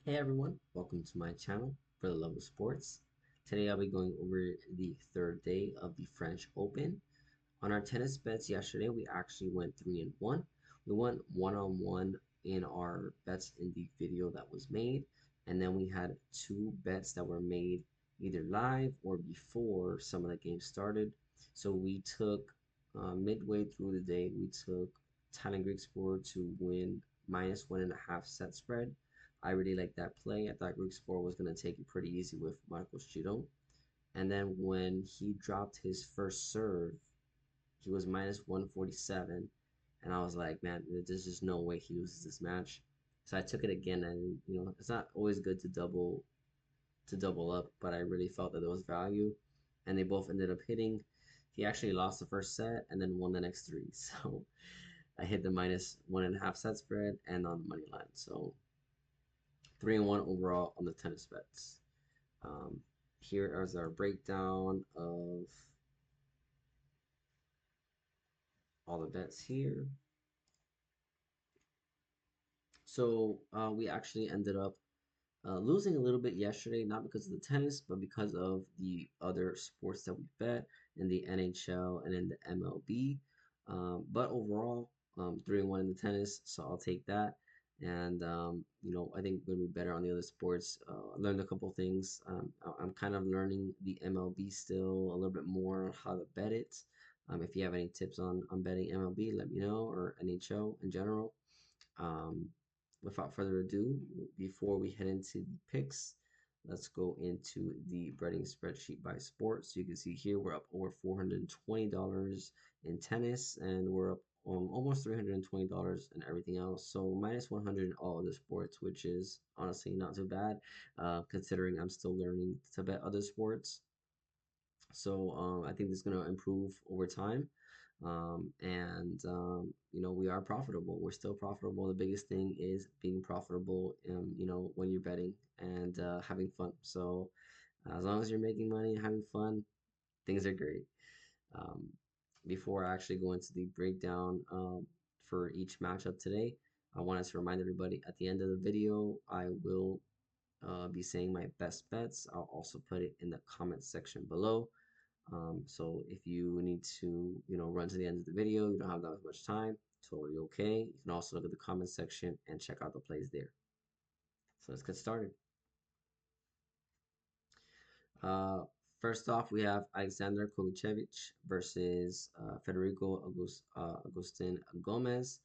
Hey everyone, welcome to my channel for the love of sports. Today I'll be going over the third day of the French Open. On our tennis bets yesterday, we actually went 3 and 1. We went one on one in our bets in the video that was made, and then we had two bets that were made either live or before some of the games started. So we took midway through the day, we took Thailand Greek Sport to win -1.5 set spread. I really like that play. I thought Greek Sport was going to take it pretty easy with Marcos Giron. And then when he dropped his first serve, he was -147, and I was like, man, there's just no way he loses this match. So I took it again, and it's not always good to double up, but I really felt that there was value, and they both ended up hitting. He actually lost the first set and then won the next three. So I hit the -1.5 set spread and on the money line. So 3 and 1 overall on the tennis bets. Um, Here is our breakdown of all the bets here. So we actually ended up losing a little bit yesterday, not because of the tennis, but because of the other sports that we bet in the NHL and in the MLB. But overall, 3 and 1 in the tennis, so I'll take that. And I think we're gonna be better on the other sports. I learned a couple things. I'm kind of learning the MLB still a little bit more on how to bet it. If you have any tips on betting MLB, let me know, or NHL in general. Um, Without further ado, before we head into the picks, let's go into the betting spreadsheet by sport. So you can see here we're up over $420 in tennis, and we're up almost $320 in everything else. So -100 in all other sports, which is honestly not too bad, considering I'm still learning to bet other sports. So I think this is going to improve over time. We are profitable. We're still profitable. The biggest thing is being profitable, when you're betting and having fun. So as long as you're making money and having fun, things are great. Um, Before I actually go into the breakdown for each matchup today, I wanted to remind everybody at the end of the video, I will be saying my best bets. I'll also put it in the comment section below. So if you need to, run to the end of the video, you don't have that much time, totally okay. You can also look at the comment section and check out the plays there. So let's get started. Uh, First off, we have Alexander Kovacevic versus Federico Agustin Gomez.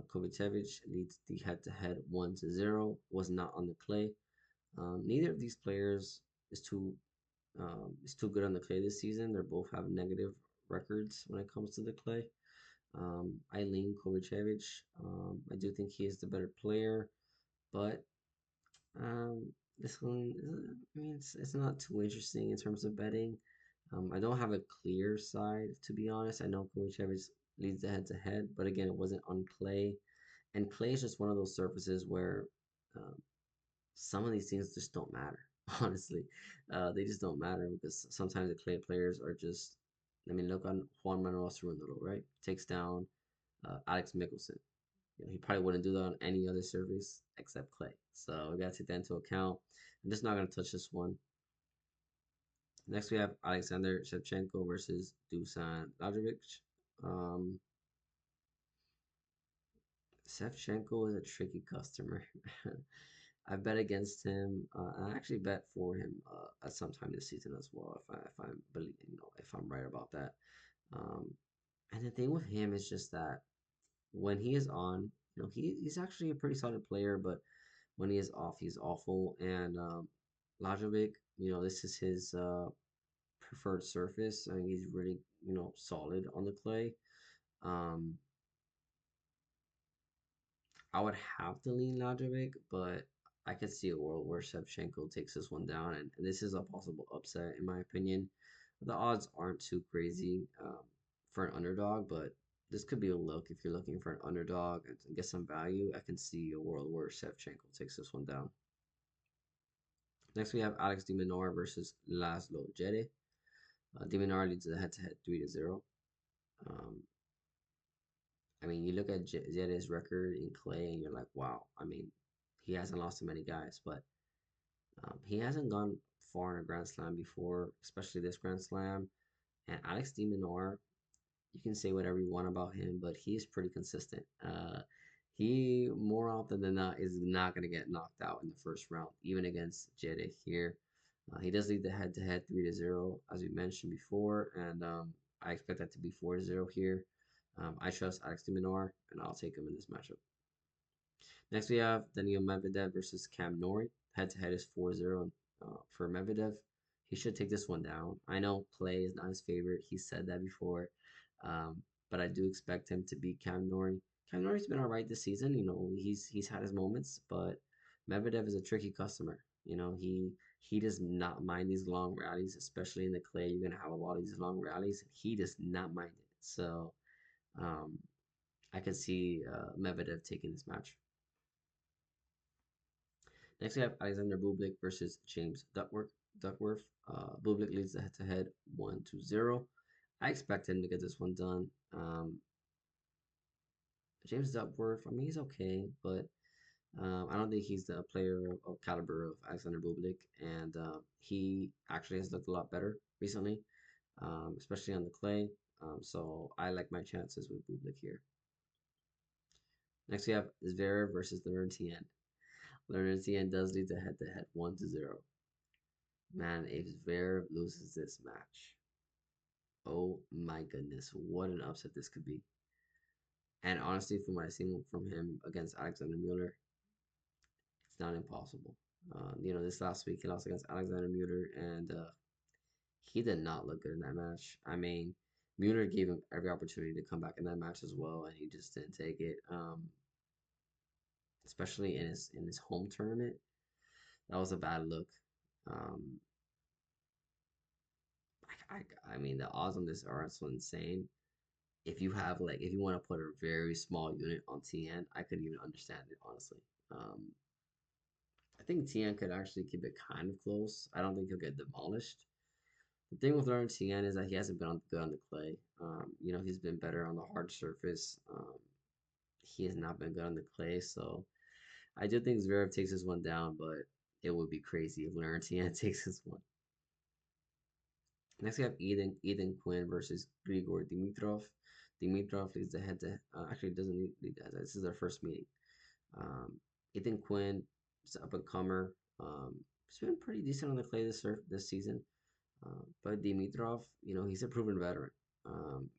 Kovacevic leads the head-to-head 1-0. Was not on the clay. Neither of these players is too good on the clay this season. They both have negative records when it comes to the clay. I lean Kovacevic. I do think he is the better player, but this one, I mean, it's not too interesting in terms of betting. I don't have a clear side, to be honest. I know Kovacevic leads the head to head, but again, it wasn't on clay. And clay is just one of those surfaces where um, some of these things just don't matter, honestly. They just don't matter because sometimes the clay players are just, I mean, look on Juan Manuel Cerundolo, right? Takes down Alex Mickelson. He probably wouldn't do that on any other surface except clay. So we got to take that into account. I'm just not going to touch this one. Next, we have Alexander Shevchenko versus Dusan Lajovic. Um, Shevchenko is a tricky customer. I bet against him. I actually bet for him at some time this season as well. If I'm believe if I'm right about that. Um, and the thing with him is just that when he is on, he's actually a pretty solid player, but when he is off, he's awful. And Lajovic, this is his preferred surface. I think he's really, solid on the clay. Um, I would have to lean Lajovic, but I could see a world where Shevchenko takes this one down, and this is a possible upset in my opinion. The odds aren't too crazy for an underdog, but this could be a look if you're looking for an underdog and get some value. I can see a world where Shevchenko takes this one down. Next, we have Alex de Minaur versus Laszlo Djere. De Minaur leads the head-to-head 3-0. Um, I mean, you look at Djere's record in clay, and you're like, wow. I mean, he hasn't lost to many guys, but he hasn't gone far in a Grand Slam before, especially this Grand Slam. And Alex de Minaur, you can say whatever you want about him, but he is pretty consistent. He more often than not is not going to get knocked out in the first round, even against Jede here. He does lead the head-to-head 3-0, as we mentioned before, and I expect that to be 4-0 here. I trust Alex de Minaur, and I'll take him in this matchup. Next, we have Daniil Medvedev versus Cam Norrie. Head-to-head is 4-0 for Medvedev. He should take this one down. I know play is not his favorite. He said that before. But I do expect him to beat Cam Norrie. Cam Norrie's been all right this season. You know, he's had his moments, but Medvedev is a tricky customer. You know, he does not mind these long rallies, especially in the clay. You're gonna have a lot of these long rallies, and he does not mind it. So um, I can see Medvedev taking this match. Next, we have Alexander Bublik versus James Duckworth. Bublik leads the head-to-head 1-0. I expect him to get this one done. James Duckworth, I mean, he's okay, but I don't think he's the player of caliber of Alexander Bublik, and he actually has looked a lot better recently, especially on the clay. So I like my chances with Bublik here. Next, we have Zverev versus Laurentien. Laurentien does lead the head-to-head 1-0. Man, if Zverev loses this match, oh my goodness, what an upset this could be. And honestly, from what I've seen from him against Alexander Mueller, it's not impossible. You know, this last week he lost against Alexander Mueller, and he did not look good in that match. I mean, Mueller gave him every opportunity to come back in that match as well, and he just didn't take it. Especially in his home tournament, that was a bad look. Um, I mean, the odds on this are so insane. If you have like, if you want to put a very small unit on TN, I could even understand it honestly. Um, I think TN could actually keep it kind of close. I don't think he'll get demolished. The thing with Lauren TN is that he hasn't been good on the clay. You know, he's been better on the hard surface. He has not been good on the clay, so I do think Zverev takes this one down, but it would be crazy if Lauren TN takes this one. Next, we have Ethan Quinn versus Grigor Dimitrov. Dimitrov leads the head to actually doesn't lead the head. This is their first meeting. Um, Ethan Quinn is up and comer. He's been pretty decent on the clay this season. But Dimitrov, you know, he's a proven veteran. Um,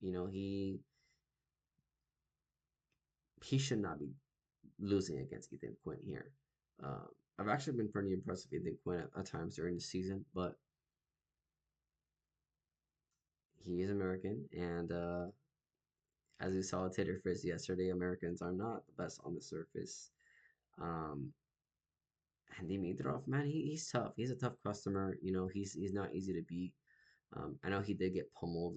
you know, he should not be losing against Ethan Quinn here. Uh, I've actually been pretty impressed with Ethan Quinn at times during the season, but he is American, and as we saw with Taylor Fritz yesterday, Americans are not the best on the surface. Um, and Dimitrov, man, he's tough. He's a tough customer. You know, he's not easy to beat. I know he did get pummeled,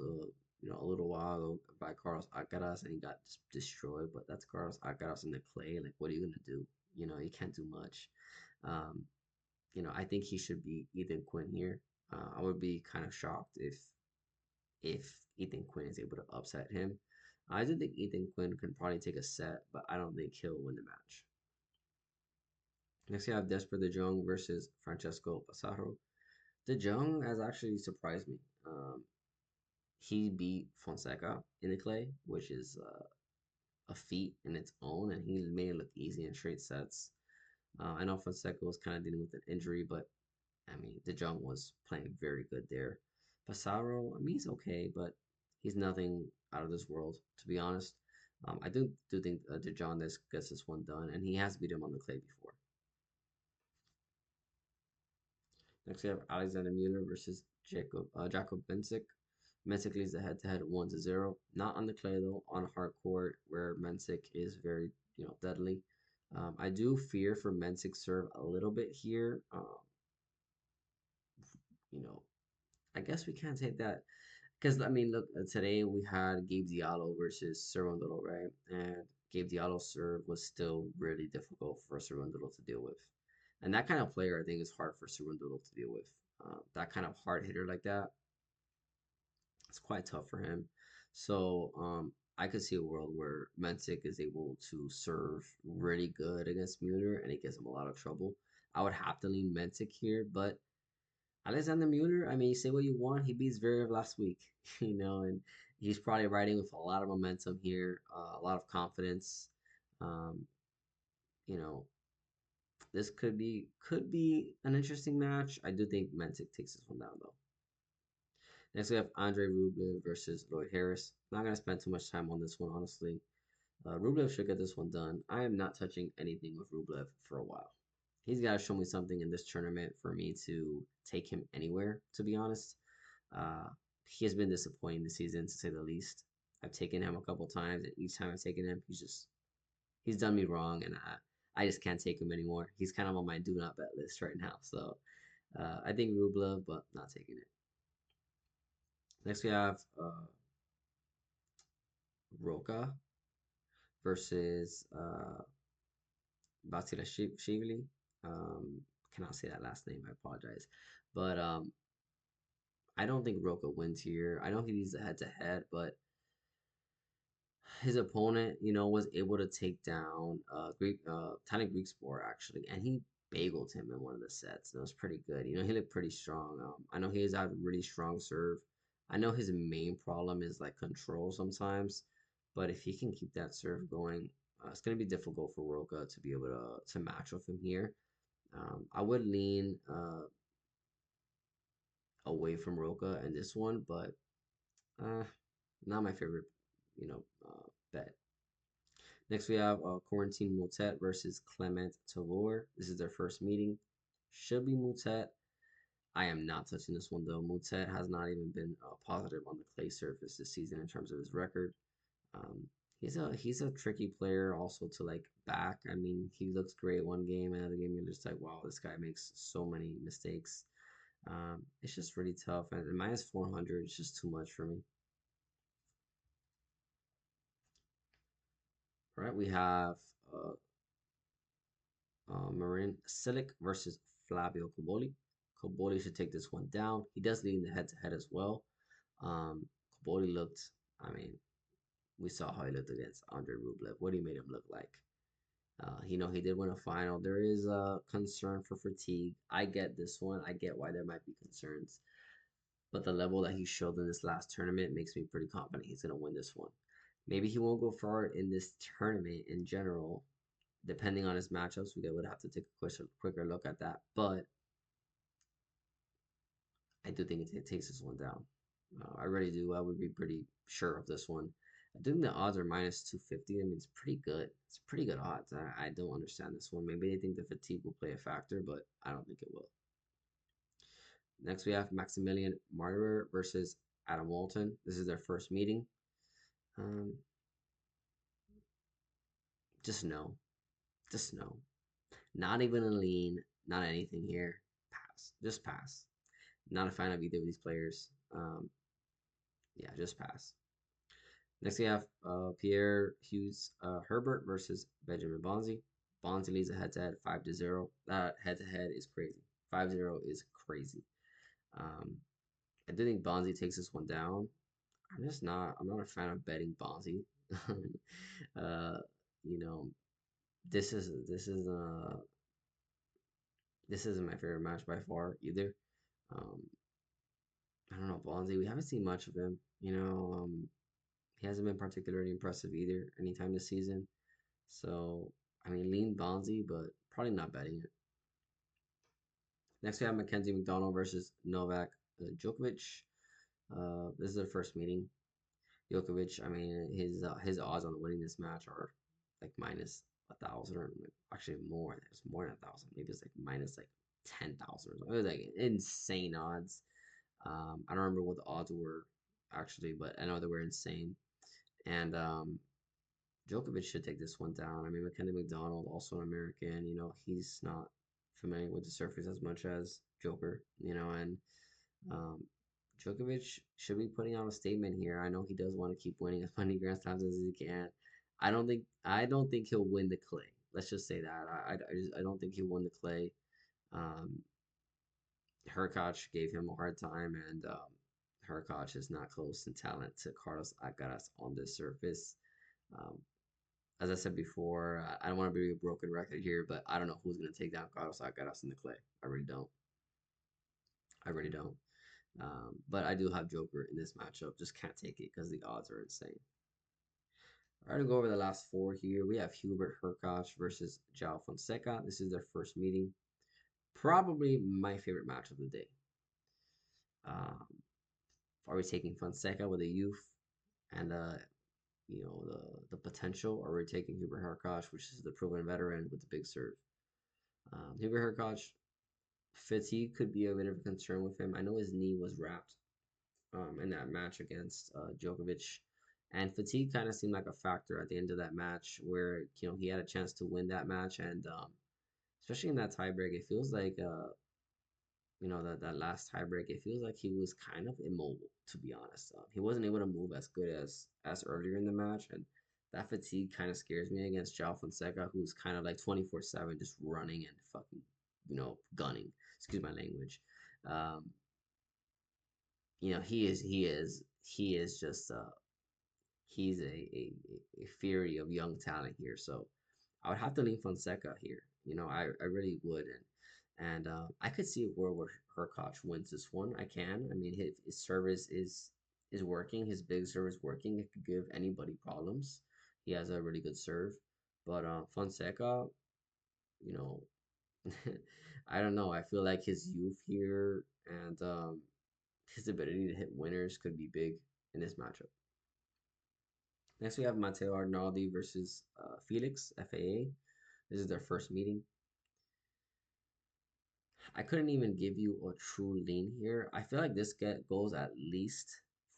you know, a little while ago by Carlos Alcaraz, and he got destroyed. But that's Carlos Alcaraz in the clay. Like, what are you gonna do? You know, you can't do much. Um, you know, I think he should be Ethan Quinn here. I would be kind of shocked if Ethan Quinn is able to upset him. I do think Ethan Quinn can probably take a set, but I don't think he'll win the match. Next, you have Desper De Jong versus Francesco Passaro. De Jong has actually surprised me. He beat Fonseca in the clay, which is a feat in its own, and he made it look easy in straight sets. I know Fonseca was kind of dealing with an injury, but I mean, De Jong was playing very good there. Passaro, I mean, he's okay, but he's nothing out of this world, to be honest. I do think De Jong gets this one done, and he has beat him on the clay before. Next, we have Alexander Mueller versus Jakob Mensik. Mensik leads the head-to-head 1-0. Not on the clay though, on hard court where Mensik is very, you know, deadly. I do fear for Mensik's serve a little bit here. You know, I guess we can't take that because I mean, look, today we had Gabe Diallo versus Cerundolo, right? And Gabe Diallo's serve was still really difficult for Cerundolo to deal with. And that kind of player, I think, is hard for Cerundolo to deal with. That kind of hard hitter like that, it's quite tough for him. So I could see a world where Mentic is able to serve really good against Mueller and it gives him a lot of trouble. I would have to lean Mentic here, but Alexander Mueller, I mean, say what you want, he beats Zverev last week, and he's probably riding with a lot of momentum here, a lot of confidence. Um, you know, this could be an interesting match. I do think Mentic takes this one down though. Next we have Andre Rublev versus Lloyd Harris. Not gonna spend too much time on this one, honestly. Rublev should get this one done. I am not touching anything with Rublev for a while. He's got to show me something in this tournament for me to take him anywhere, to be honest. Uh, he has been disappointing this season, to say the least. I've taken him a couple times, and each time I've taken him, he's done me wrong, and I just can't take him anymore. He's kind of on my do not bet list right now. So I think Rublev, but not taking it. Next we have Roca versus Basilashvili. Cannot say that last name. I apologize, but I don't think Roca wins here. I know he needs a head to head, but his opponent, was able to take down Tony Griekspoor actually, and he bageled him in one of the sets. And it was pretty good. He looked pretty strong. I know he has had really strong serve. I know his main problem is like control sometimes, but if he can keep that serve going, it's gonna be difficult for Roca to be able to match with him here. I would lean away from Roca in this one, but uh, not my favorite, bet. Next, we have Corentin Moutet versus Clement Tavor. This is their first meeting. Should be Moutet. I am not touching this one though. Moutet has not even been positive on the clay surface this season in terms of his record. Um, he's a tricky player also to like back. I mean, he looks great one game, another game you're just like, wow, this guy makes so many mistakes. It's just really tough, and minus 400 is just too much for me. All right, we have Marin Cilic versus Flavio Cobolli. Cobolli should take this one down. He does lead in the head to head as well. Um, Cobolli looked, I mean, we saw how he looked against Andre Rublev. What he made him look like. He did win a final. There is a concern for fatigue. I get this one. I get why there might be concerns. But the level that he showed in this last tournament makes me pretty confident he's going to win this one. Maybe he won't go far in this tournament in general, depending on his matchups. We would have to take a quicker look at that. But I do think it takes this one down. I really do. I would be pretty sure of this one. I think the odds are minus 250. I mean, it's pretty good. It's pretty good odds. I don't understand this one. Maybe they think the fatigue will play a factor, but I don't think it will. Next, we have Maximilian Martyr versus Adam Walton. This is their first meeting. Um, just no. Just no. Not even a lean. Not anything here. Pass. Just pass. Not a fan of either of these players. Yeah, just pass. Next, we have Pierre Hughes Herbert versus Benjamin Bonzi. Bonzi leads a head-to-head 5-0. That head-to-head is crazy. 5-0 is crazy. Um, I do think Bonzi takes this one down. I'm not a fan of betting Bonzi. uh, you know, this isn't my favorite match by far either. Um, I don't know Bonzi. We haven't seen much of him. He hasn't been particularly impressive either anytime this season. So, I mean, lean Bonzi, but probably not betting it. Next, we have Mackenzie McDonald versus Novak Djokovic. This is their first meeting. Djokovic, I mean, his odds on winning this match are like minus 1,000 or actually more. It's more than 1,000. Maybe it's like minus like 10,000 or something. It was like insane odds. I don't remember what the odds were actually, but I know they were insane. And Djokovic should take this one down. I mean, Mackenzie McDonald, also an American, he's not familiar with the surface as much as Joker, and um, Djokovic should be putting out a statement here. I know he does want to keep winning as many Grand Slams as he can. I don't think he'll win the clay. Let's just say that. I don't think he'll win the clay. Um, Hurkacz gave him a hard time, and Herkoch is not close in talent to Carlos Alcaraz on this surface. Um, as I said before, I don't want to be a broken record here, but I don't know who's going to take down Carlos Alcaraz in the clay. I really don't. I really don't. But I do have Joker in this matchup. Just can't take it because the odds are insane. All right, to go over the last four here. We have Hubert Hurkacz versus João Fonseca. This is their first meeting. Probably my favorite match of the day. Um, are we taking Fonseca with the youth and the potential, or are we taking Hubert Hurkacz, which is the proven veteran with the big serve? Hubert Hurkacz, fatigue could be a bit of a concern with him. I know his knee was wrapped in that match against Djokovic. And fatigue kind of seemed like a factor at the end of that match, where he had a chance to win that match, and especially in that tiebreak, it feels like that last tiebreak, it feels like he was kind of immobile, to be honest. He wasn't able to move as good as earlier in the match, and that fatigue kind of scares me against João Fonseca, who's kind of like 24/7 just running and fucking gunning. Excuse my language. Um, he is just he's a fury of young talent here. So I would have to lean Fonseca here. I really would, and I could see a world where Hurkacz wins this one. I can. I mean, his service is working. His big serve is working. It could give anybody problems. He has a really good serve, but Fonseca, you know, I don't know. I feel like his youth here and his ability to hit winners could be big in this matchup. Next, we have Matteo Arnaldi versus Felix, FAA. This is their first meeting. I couldn't even give you a true lean here. I feel like this get goes at least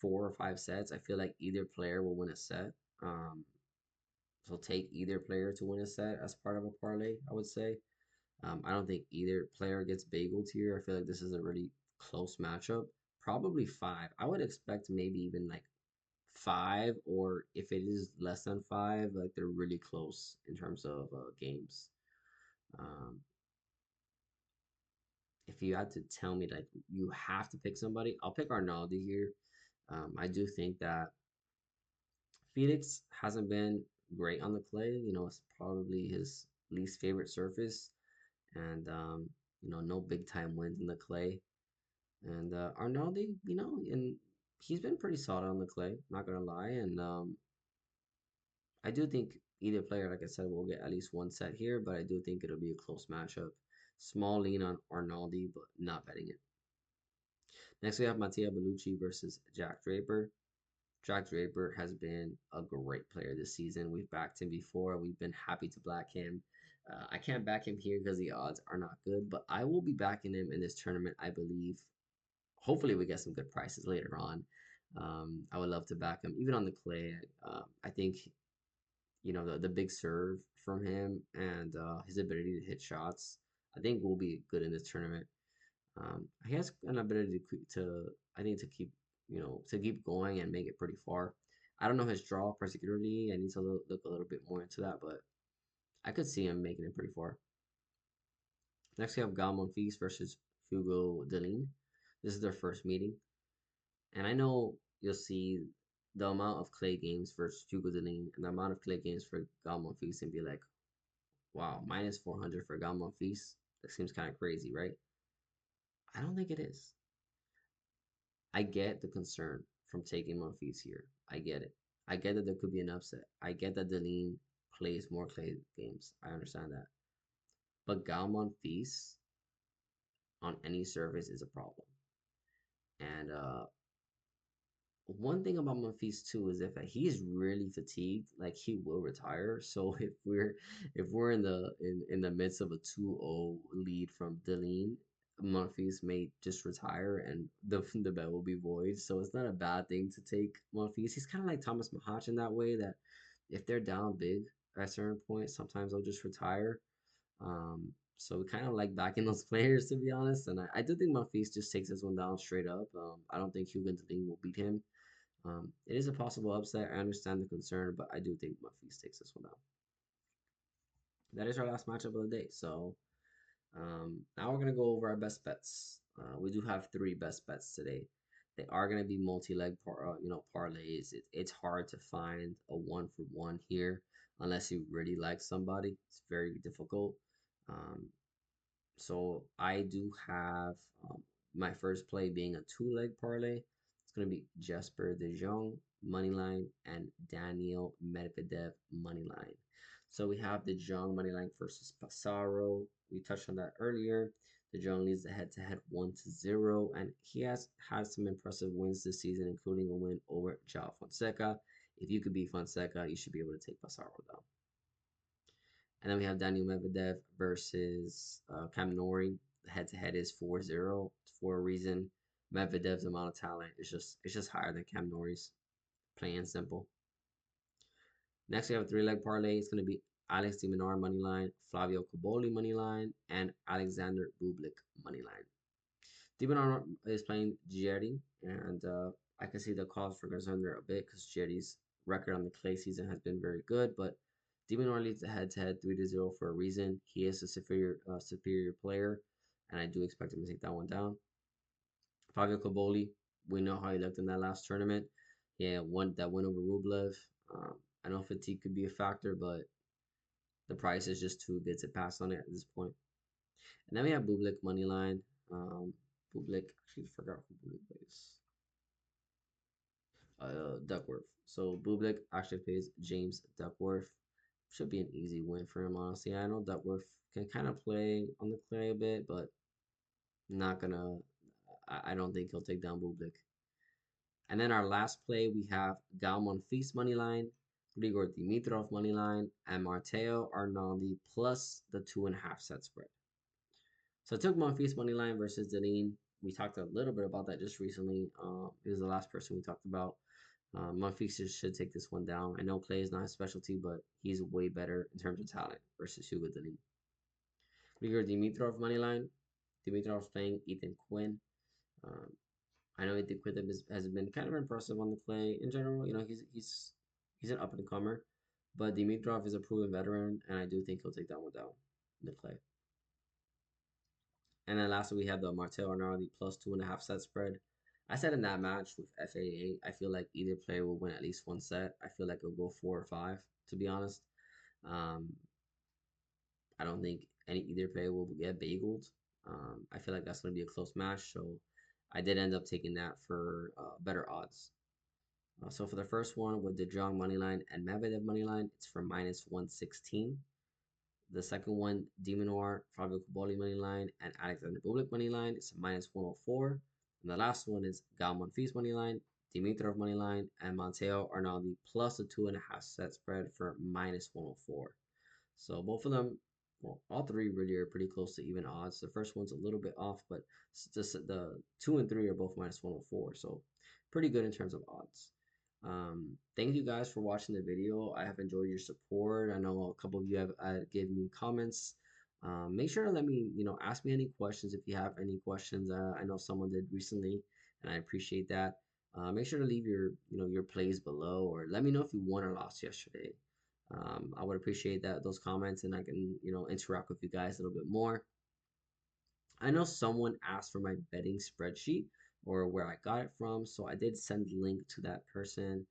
4 or 5 sets. I feel like either player will win a set. Um, so take either player to win a set as part of a parlay, I would say. I don't think either player gets bageled here. I feel like this is a really close matchup. Probably five. I would expect maybe even like five, or if it is less than five, like they're really close in terms of games. Um, if you had to tell me that you have to pick somebody, I'll pick Arnaldi here. I do think that Felix hasn't been great on the clay. It's probably his least favorite surface, and no big time wins in the clay. And Arnaldi, and he's been pretty solid on the clay. Not gonna lie, and I do think either player, like I said, will get at least one set here, but I do think it'll be a close matchup. Small lean on Arnaldi, but not betting it. Next, we have Mattia Bellucci versus Jack Draper. Jack Draper has been a great player this season. We've backed him before. We've been happy to back him. I can't back him here because the odds are not good, but I will be backing him in this tournament, I believe. Hopefully, we get some good prices later on. I would love to back him, even on the clay. I think the big serve from him and his ability to hit shots, I think will be good in this tournament. He has an ability to I think to keep going and make it pretty far. I don't know his draw particularly. I need to look a little bit more into that, but I could see him making it pretty far. Next, we have Gal Monfils versus Hugo Delin. This is their first meeting, and I know you'll see the amount of clay games versus Hugo Delin and the amount of clay games for Gal Monfils and be like, wow, minus 400 for Gal Monfils. That seems kind of crazy, right? I don't think it is. I get the concern from taking Monfils here. I get it. I get that there could be an upset. I get that Deline plays more clay games. I understand that. But Gal Monfils on any surface is a problem. And one thing about Monfils too is if he's really fatigued, like he will retire. So if we're in the midst of a 2-0 lead from Deline, Monfils may just retire and the bet will be void. So it's not a bad thing to take Monfils. He's kind of like Thomas Mahach in that way that if they're down big at a certain point, sometimes they'll just retire. So we kind of like backing those players to be honest. And I do think Monfils just takes this one down straight up. I don't think Hugo Deline will beat him. It is a possible upset. I understand the concern, but I do think Monfils takes this one down. That is our last matchup of the day. So now we're gonna go over our best bets. We do have three best bets today. They are going to be multi-leg parlays. It's hard to find a one for one here unless you really like somebody. It's very difficult. Um, so I do have my first play being a two-leg parlay. It's going to be Jesper De Jong money line and Daniel Medvedev money line. So we have De Jong money line versus Passaro. We touched on that earlier. De Jong leads the head-to-head 1-0, and he has had some impressive wins this season, including a win over João Fonseca. If you could beat Fonseca, you should be able to take Passaro down. And then we have Daniel Medvedev versus Cam Norrie. The head-to-head is 4-0 for a reason. Medvedev's amount of talent is just higher than Cam Norrie's. Plain and simple. Next, we have a three-leg parlay. It's going to be Alex de Minaur money line, Flavio Cobolli money line, and Alexander Bublik money line. De Minaur is playing Gieri, and I can see the cause for concern there a bit because Gieri's record on the clay season has been very good, but de Minaur leads the head-to-head 3-0 for a reason. He is a superior player, and I do expect him to take that one down. Fabio Cobolli, we know how he looked in that last tournament. Yeah, that win over Rublev. I know fatigue could be a factor, but the price is just too good to pass on it at this point. And then we have Bublik money line. Bublik, actually forgot who Bublik plays. Duckworth. So Bublik actually plays James Duckworth. Should be an easy win for him, honestly. I know Duckworth can kind of play on the clay a bit, but not gonna. I don't think he'll take down Bublik. And then our last play, we have Gal Monfils money line, Grigor Dimitrov money line, and Matteo Arnaldi plus the 2.5 set spread. So I took Monfils money line versus Danine. We talked a little bit about that just recently. He was the last person we talked about. Monfils should take this one down. I know play is not his specialty, but he's way better in terms of talent versus Hugo Danine. Grigor Dimitrov money line. Dimitrov's playing Ethan Quinn. Um, I know Ethan Quinn has been kind of impressive on the clay in general. You know, he's an up and comer, but Dimitrov is a proven veteran, and I do think he'll take that one down in the clay. And then lastly, we have the Martel Arnaldi plus 2.5 set spread. I said in that match with FAA, I feel like either player will win at least one set. I feel like it'll go 4 or 5, to be honest. Um, I don't think either player will get bageled. I feel like that's going to be a close match, so I did end up taking that for better odds. So for the first one with the Jong money line and Medvedev money line, it's for minus 116. The second one, de Minaur, Fabio Cobolli money line, and Alexander Bublik money line, it's minus 104. And the last one is Gal Monfils money line, Dimitrov money line, and Matteo Arnaldi plus the 2.5 set spread for minus 104. So both of them, well, all three really are pretty close to even odds. The first one's a little bit off, but just the 2 and 3 are both minus 104. So pretty good in terms of odds. Thank you guys for watching the video. I have enjoyed your support. I know a couple of you have given me comments. Make sure to let me, ask me any questions if you have any questions. I know someone did recently, and I appreciate that. Make sure to leave your plays below, or let me know if you won or lost yesterday. I would appreciate those comments, and I can, interact with you guys a little bit more. I know someone asked for my betting spreadsheet or where I got it from, so I did send the link to that person.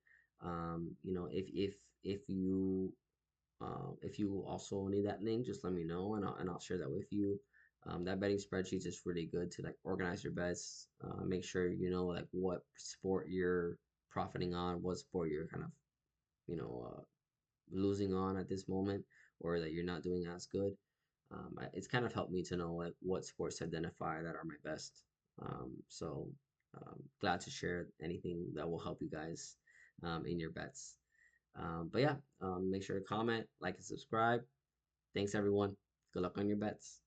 If you also need that link, just let me know, and I'll share that with you. That betting spreadsheet is really good to like organize your bets. Make sure you know like what sport you're profiting on, what sport you're kind of losing on at this moment, or that you're not doing as good. It's kind of helped me to know like what sports to identify that are my best. So glad to share anything that will help you guys in your bets. But yeah, make sure to comment, like, and subscribe. Thanks everyone. Good luck on your bets.